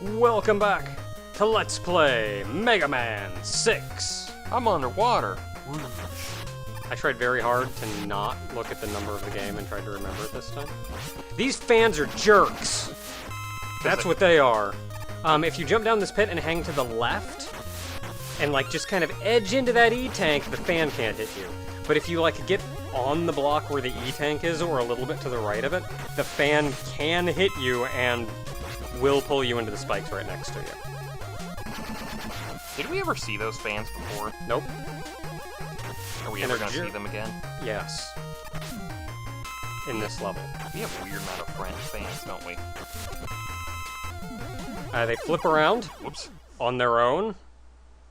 Welcome back to Let's Play Mega Man 6. I'm underwater. I tried very hard to not look at the number of the game and tried to remember it this time. These fans are jerks. That's what they are. If you jump down this pit and hang to the left, and like just kind of edge into that E-tank, the fan can't hit you. But if you like get on the block where the E-tank is, or a little bit to the right of it, the fan can hit you and will pull you into the spikes right next to you. Did we ever see those fans before? Nope. Are we ever going to see them again? Yes. In this level. We have a weird amount of fans, don't we? They flip around. Whoops. On their own.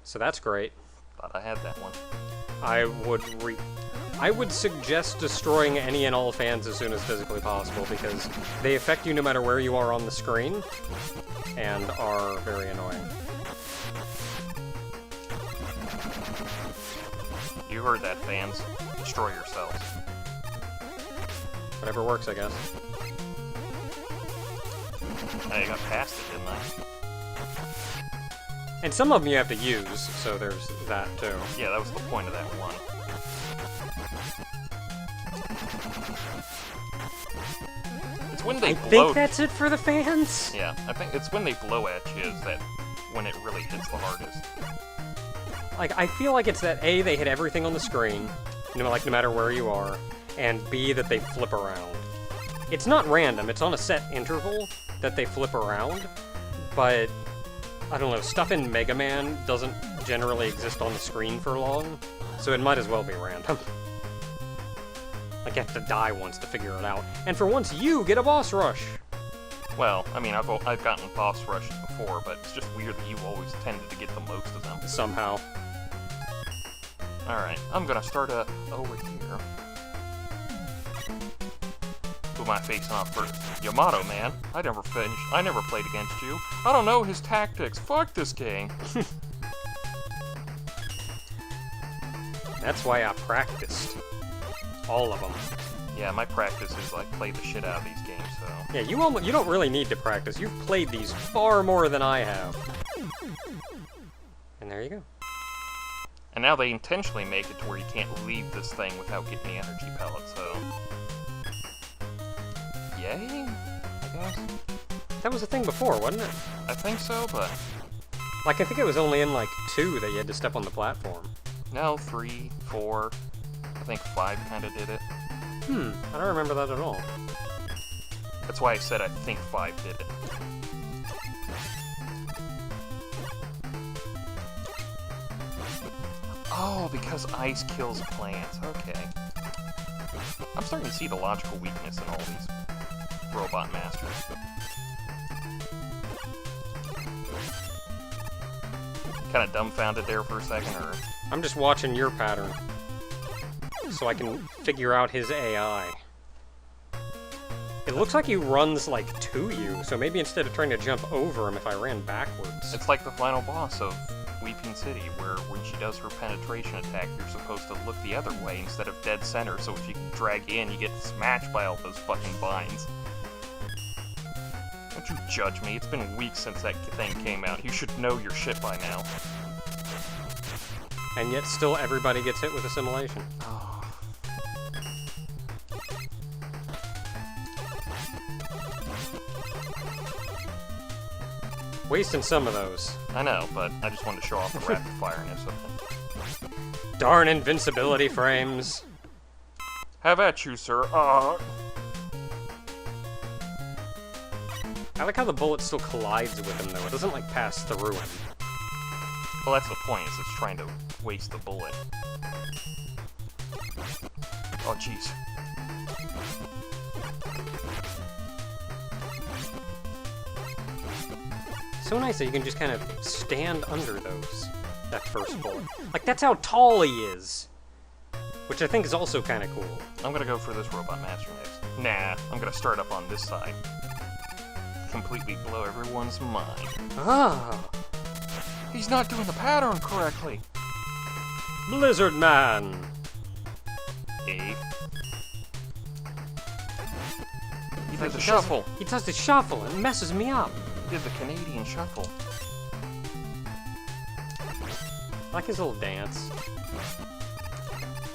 So that's great. Thought I had that one. I would suggest destroying any and all fans as soon as physically possible, because they affect you no matter where you are on the screen, and are very annoying. You heard that, fans. Destroy yourselves. Whatever works, I guess. I got past it, didn't I? And some of them you have to use, so there's that too. Yeah, that was the point of that one. It's when they I blow... think that's it for the fans? Yeah, I think it's when they blow at you is that when it really hits the hardest. Like, I feel like it's that A, they hit everything on the screen, no matter where you are, and B, that they flip around. It's not random, it's on a set interval that they flip around, but I don't know, stuff in Mega Man doesn't generally exist on the screen for long, so it might as well be random. Like, you have to die once to figure it out. And for once, you get a boss rush! Well, I mean, I've gotten boss rushes before, but it's just weird that you always tended to get the most of them. Somehow. Alright, I'm gonna start over here. Who am I facing off first? Yamato, man. I never played against you. I don't know his tactics. Fuck this game. That's why I practiced. All of them. Yeah, my practice is like play the shit out of these games, so... Yeah, you don't really need to practice. You've played these far more than I have. And there you go. And now they intentionally make it to where you can't leave this thing without getting the energy pellet, so... Yay? I guess? That was a thing before, wasn't it? I think so, but... Like, I think it was only in, like, 2 that you had to step on the platform. No, 3, 4... I think 5 kinda did it. I don't remember that at all. That's why I said I think 5 did it. Oh, because ice kills plants. Okay. I'm starting to see the logical weakness in all these robot masters. Kinda dumbfounded there for a second, or... I'm just watching your pattern, so I can figure out his AI. It looks like he runs, like, to you, so maybe instead of trying to jump over him, if I ran backwards... It's like the final boss of Weeping City, where when she does her penetration attack, you're supposed to look the other way instead of dead center, so if you drag in, you get smashed by all those fucking vines. Don't you judge me, it's been weeks since that thing came out. You should know your shit by now. And yet still everybody gets hit with assimilation. Oh. Wasting some of those. I know, but I just wanted to show off the rapid fireness of it. Darn invincibility frames. Have at you, sir. I like how the bullet still collides with him, though. It doesn't, like, pass through him. Well, that's the point, is it's trying to waste the bullet. Oh, jeez. So nice that you can just kind of stand under that first bullet. Like, that's how tall he is! Which I think is also kind of cool. I'm gonna go for this Robot Master next. Nah, I'm gonna start up on this side. Completely blow everyone's mind. Ah! He's not doing the pattern correctly! Blizzard Man! He does the shuffle. He does the shuffle and messes me up. did the Canadian shuffle. I like his little dance.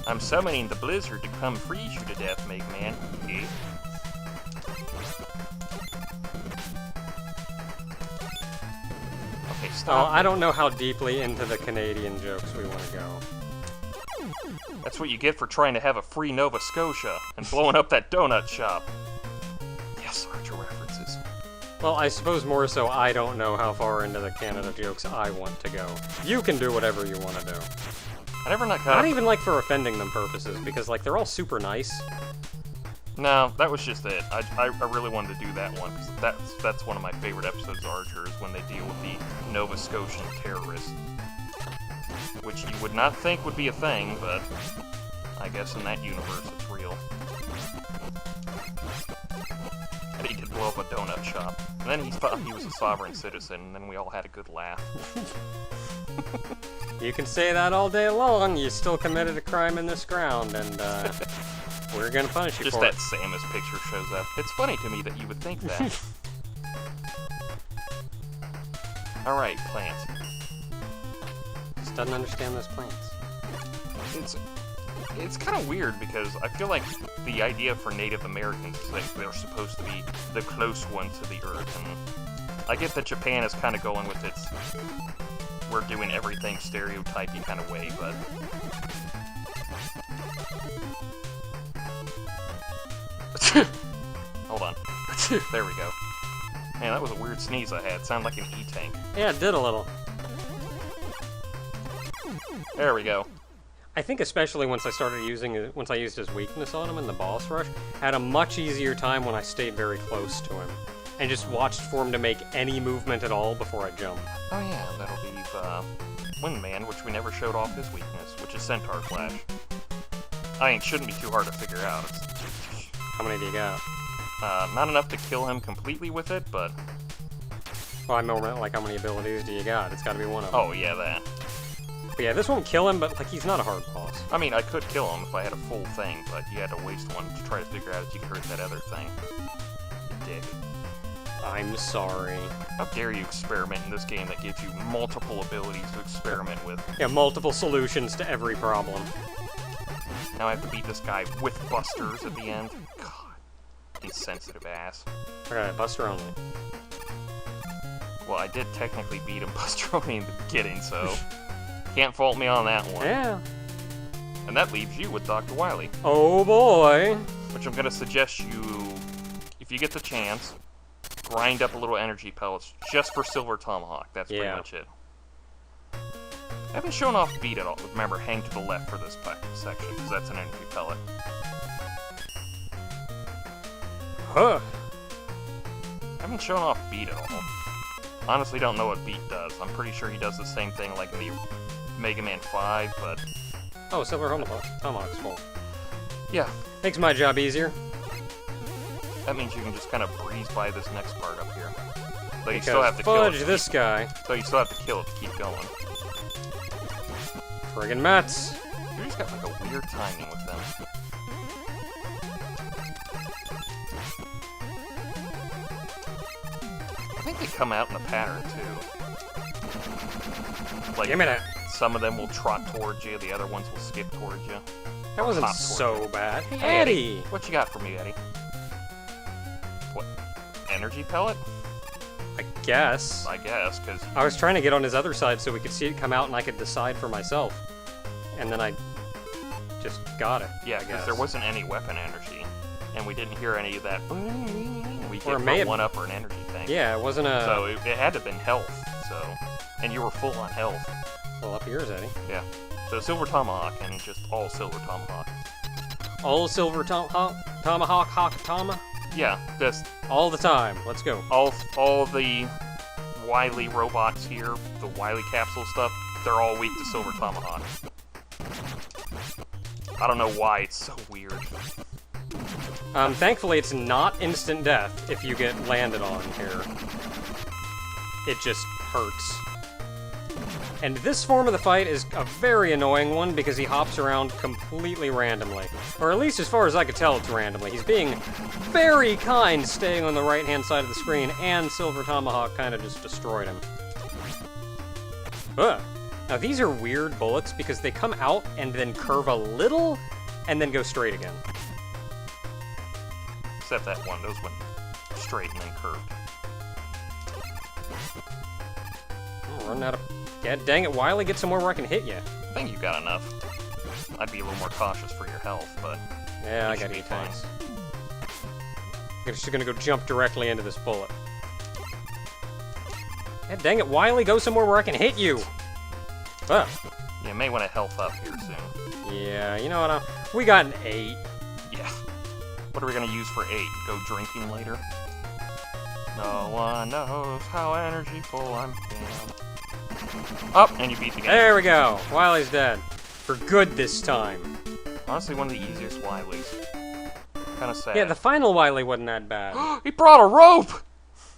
I'm summoning the blizzard to come freeze you to death, Mega Man. Eh? Okay, Oh, stop. I don't know how deeply into the Canadian jokes we want to go. That's what you get for trying to have a free Nova Scotia and blowing up that donut shop. Yes, Archer references. Well, I suppose more so I don't know how far into the Canada jokes I want to go. You can do whatever you want to do. I never not Not even like for offending them purposes, because like they're all super nice. No, that was just it. I really wanted to do that one because that's one of my favorite episodes of Archer is when they deal with the Nova Scotian terrorists, which you would not think would be a thing, but I guess in that universe it's real. And he did blow up a donut shop. And then he thought he was a sovereign citizen, and then we all had a good laugh. You can say that all day long, you still committed a crime in this ground, and we're gonna punish you Just for that it. Samus picture shows up. It's funny to me that you would think that. Alright, plants. Just doesn't understand those plants. It's kind of weird because I feel like the idea for Native Americans is that they're supposed to be the close one to the Earth, and I get that Japan is kind of going with its we're doing everything stereotypy kind of way, but hold on. There we go. Man, that was a weird sneeze I had. Sounded like an E-tank. Yeah, it did a little. There we go. I think especially once I used his weakness on him in the boss rush, I had a much easier time when I stayed very close to him and just watched for him to make any movement at all before I jump. Oh yeah, that'll leave Windman, which we never showed off his weakness, which is Centaur Flash. I mean, it shouldn't be too hard to figure out. How many do you got? Not enough to kill him completely with it, but Well, I mean, like, how many abilities do you got? It's gotta be one of them. oh yeah, that. But yeah, this won't kill him, but, like, he's not a hard boss. I mean, I could kill him if I had a full thing, but you had to waste one to try to figure out if you could hurt that other thing. You dick. I'm sorry. How dare you experiment in this game that gives you multiple abilities to experiment with? Yeah, multiple solutions to every problem. Now I have to beat this guy with busters at the end. God, insensitive ass. Okay, Buster only. Well, I did technically beat him Buster only in the beginning, so can't fault me on that one. Yeah. And that leaves you with Dr. Wily, Oh boy. which I'm gonna suggest you, if you get the chance, grind up a little energy pellets just for Silver Tomahawk. That's pretty Yeah. much it. I haven't shown off beat at all. Remember, hang to the left for this section, because that's an energy pellet. Huh. I haven't shown off beat at all. Honestly, don't know what beat does. I'm pretty sure he does the same thing like in the Mega Man 5, but Oh, Silver Tomahawk's full. yeah. Makes my job easier. That means you can just kind of breeze by this next part up here. Though you Because still have to kill it. fudge this guy. So you still have to kill it to keep going. Friggin' Mets. You just got like a weird timing with them. I think they come out in a pattern too. Like, Give me that. some of them will trot towards you, the other ones will skip towards you. That wasn't hop towards so you. bad. Hey, Hey, Eddie! What you got for me, Eddie? What? Energy pellet? I guess. I guess, because I was trying to get on his other side so we could see it come out and I could decide for myself. And then I just got it. yeah, I because guess. there wasn't any weapon energy, and we didn't hear any of that. We Or get it may from have- one up or an energy thing. Yeah, it wasn't a... So it had to have been health. So, and you were full on health. Well, up yours, Eddie. Yeah. So Silver Tomahawk and just all Silver Tomahawk. All Silver Tomahawk, Hawk-Tama? Yeah, just All the time. Let's go. all the Wily robots here, the Wily capsule stuff, they're all weak to Silver Tomahawk. I don't know why, it's so weird. Thankfully, it's not instant death if you get landed on here. It just hurts. And this form of the fight is a very annoying one because he hops around completely randomly. Or at least as far as I could tell, it's randomly. He's being very kind staying on the right-hand side of the screen, and Silver Tomahawk kind of just destroyed him. Ugh. Now these are weird bullets because they come out and then curve a little and then go straight again. Except that one, those went straight and then curved. I'm running out of... Yeah, dang it, Wily, get somewhere where I can hit you. I think you got enough. I'd be a little more cautious for your health, but... Yeah, I got you, thanks. I'm just gonna go jump directly into this bullet. Yeah, dang it, Wily, go somewhere where I can hit you! Ah. You may want to health up here soon. Yeah, you know what, we got an 8. Yeah. What are we gonna use for 8? Go drinking later? No one knows how energyful I'm feeling. Up, and you beat the game. There we go. Wily's dead. For good this time. Honestly, one of the easiest Wilys. Kind of sad. Yeah, the final Wily wasn't that bad. He brought a rope!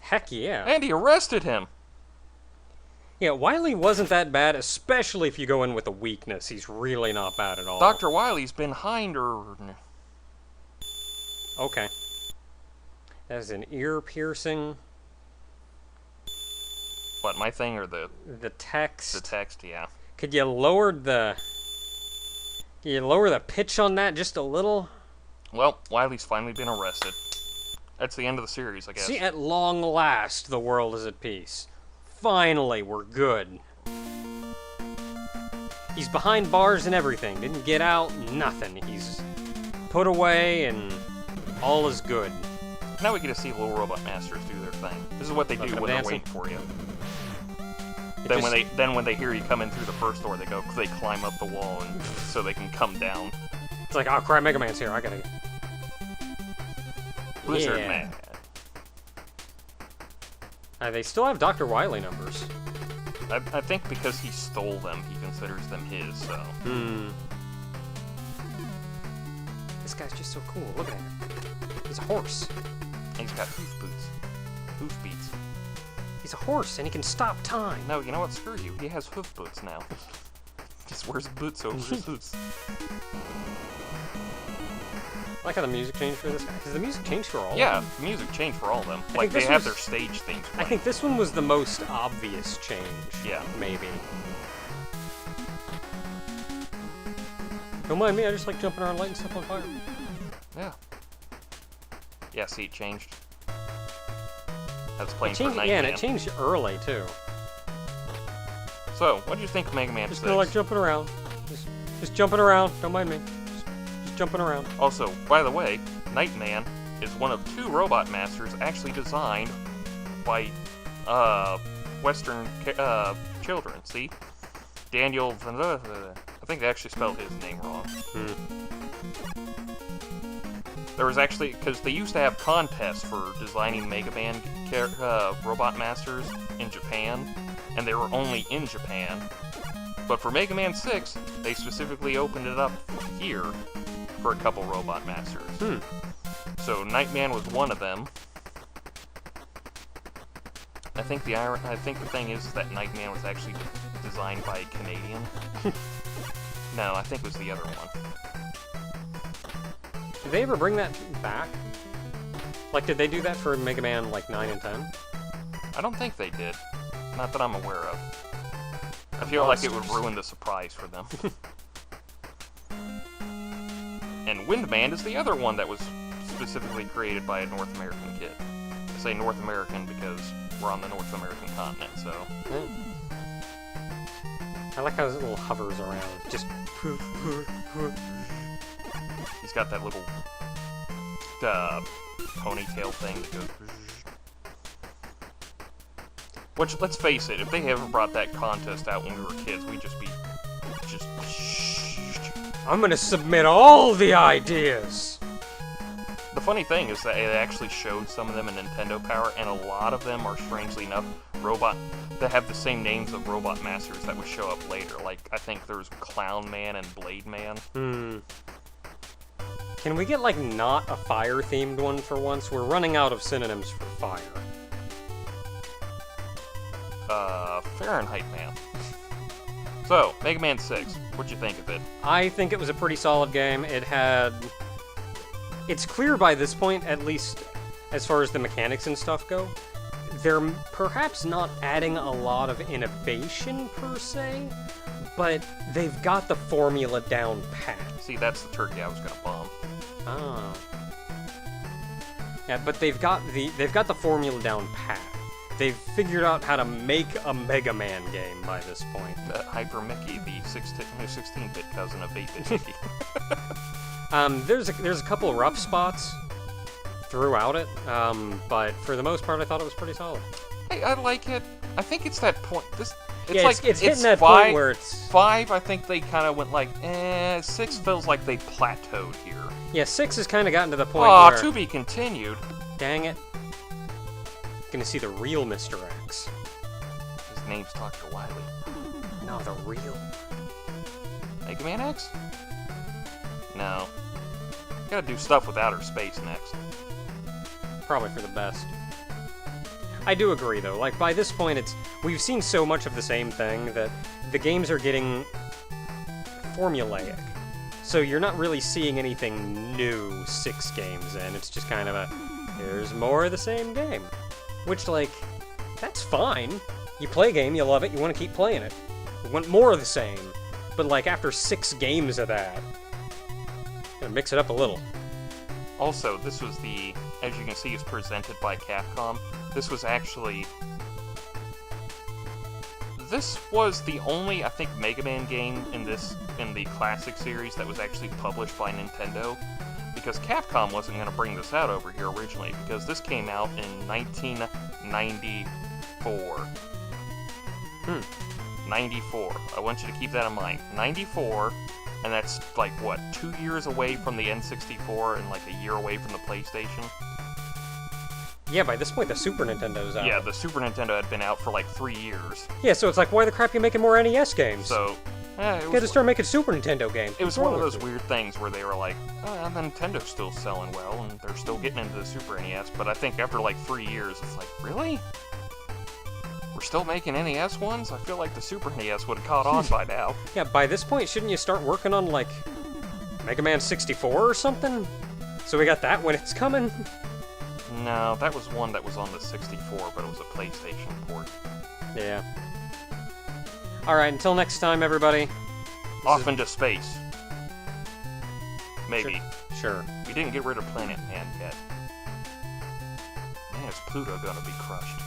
Heck yeah. And he arrested him. Yeah, Wily wasn't that bad, especially if you go in with a weakness. He's really not bad at all. Dr. Wily's been hinder. Okay. That is an ear piercing. What, my thing or the text? The text, yeah. Could you lower the pitch on that just a little? Well, Wily's finally been arrested. That's the end of the series, I guess. See, at long last, the world is at peace. Finally, we're good. He's behind bars and everything. Didn't get out, nothing. He's put away and all is good. Now we get to see Little Robot Masters do their thing. This is what they do when they're waiting for you. Then when they hear you come in through the first door, they climb up the wall and so they can come down. It's like, oh crap, Mega Man's here. I gotta. Blizzard Man. They still have Dr. Wily numbers. I think because he stole them, he considers them his. So. This guy's just so cool. Look at him. He's a horse. And he's got hoof boots. Hoof beats. He's a horse, and he can stop time. No, you know what? Screw you. He has hoof boots now. Just wears boots over his hooves. I like how the music changed for this guy. Does the music change for all of them? Yeah, the music changed for all of them. Like, they have their stage themes playing. I think this one was the most obvious change. Yeah. Maybe. Don't mind me, I just like jumping around lighting stuff on fire. Yeah. Yeah, see, it changed. That's playing for Nightman. Yeah, and it changed early, too. So, what do you think of Mega Man 6? Just kinda like jumping around. Just jumping around, don't mind me. Just jumping around. Also, by the way, Nightman is one of 2 Robot Masters actually designed by Western children, see? Daniel... I think they actually spelled his name wrong. There was actually... Because they used to have contests for designing Mega Man Robot Masters in Japan, and they were only in Japan. But for Mega Man 6, they specifically opened it up here for a couple Robot Masters. So Nightman was one of them. I think the thing is that Nightman was actually designed by a Canadian. No, I think it was the other one. Did they ever bring that back? Like, did they do that for Mega Man, like, 9 and 10? I don't think they did. Not that I'm aware of. I feel like it would ruin the surprise for them. And Windman is the other one that was specifically created by a North American kid. I say North American because we're on the North American continent, so... I like how his little hovers around. Just... He's got that little... ponytail thing that goes... Which, let's face it, if they ever brought that contest out when we were kids, we'd just be... I'm gonna submit all the ideas! The funny thing is that it actually showed some of them in Nintendo Power, and a lot of them are, strangely enough, that have the same names of Robot Masters that would show up later. Like, I think there's Clown Man and Blade Man. Can we get, like, not a fire-themed one for once? We're running out of synonyms for fire. Fahrenheit Man. So, Mega Man 6, what'd you think of it? I think it was a pretty solid game. It had... It's clear by this point, at least as far as the mechanics and stuff go, they're perhaps not adding a lot of innovation per se, but they've got the formula down pat. See, that's the turkey I was gonna bomb. Oh. Yeah, but they've got the formula down pat. They've figured out how to make a Mega Man game by this point. Hyper Mickey, the 16-bit cousin of 8-bit Mickey. There's a couple rough spots throughout it, but for the most part, I thought it was pretty solid. I like it. I think it's that point. It's hitting that point where it's 5. I think they kind of went like, 6 feels like they plateaued here. Yeah, 6 has kind of gotten to the point where... where... to be continued. Dang it. Gonna see the real Mr. X. His name's Dr. Wily. No, the real. Mega Man X? No. Gotta do stuff with outer space next. Probably for the best. I do agree, though. Like, by this point, we've seen so much of the same thing that the games are getting formulaic. So you're not really seeing anything new 6 games in. It's just kind of a, here's more of the same game. Which, like, that's fine. You play a game, you love it, you want to keep playing it. You want more of the same. But, like, after 6 games of that, gotta mix it up a little. Also, this was as you can see, is presented by Capcom. This was the only, I think, Mega Man game in the classic series that was actually published by Nintendo. Because Capcom wasn't going to bring this out over here originally, because this came out in 1994. 94. I want you to keep that in mind. 94, and that's like, what, 2 years away from the N64 and like a year away from the PlayStation? Yeah, by this point the Super Nintendo's out. Yeah, the Super Nintendo had been out for like 3 years. Yeah, so it's like, why the crap you making more NES games? So... you gotta start making Super Nintendo games. It was one of those weird things where they were like, oh, Nintendo's still selling well, and they're still getting into the Super NES, but I think after like 3 years, it's like, really? We're still making NES ones? I feel like the Super NES would have caught on by now. Yeah, by this point, shouldn't you start working on, like, Mega Man 64 or something? So we got that when it's coming? No, that was one that was on the 64, but it was a PlayStation port. Yeah. Alright, until next time, everybody. Off into space. Maybe. Sure. We didn't get rid of Planet Man yet. Man, is Pluto gonna be crushed?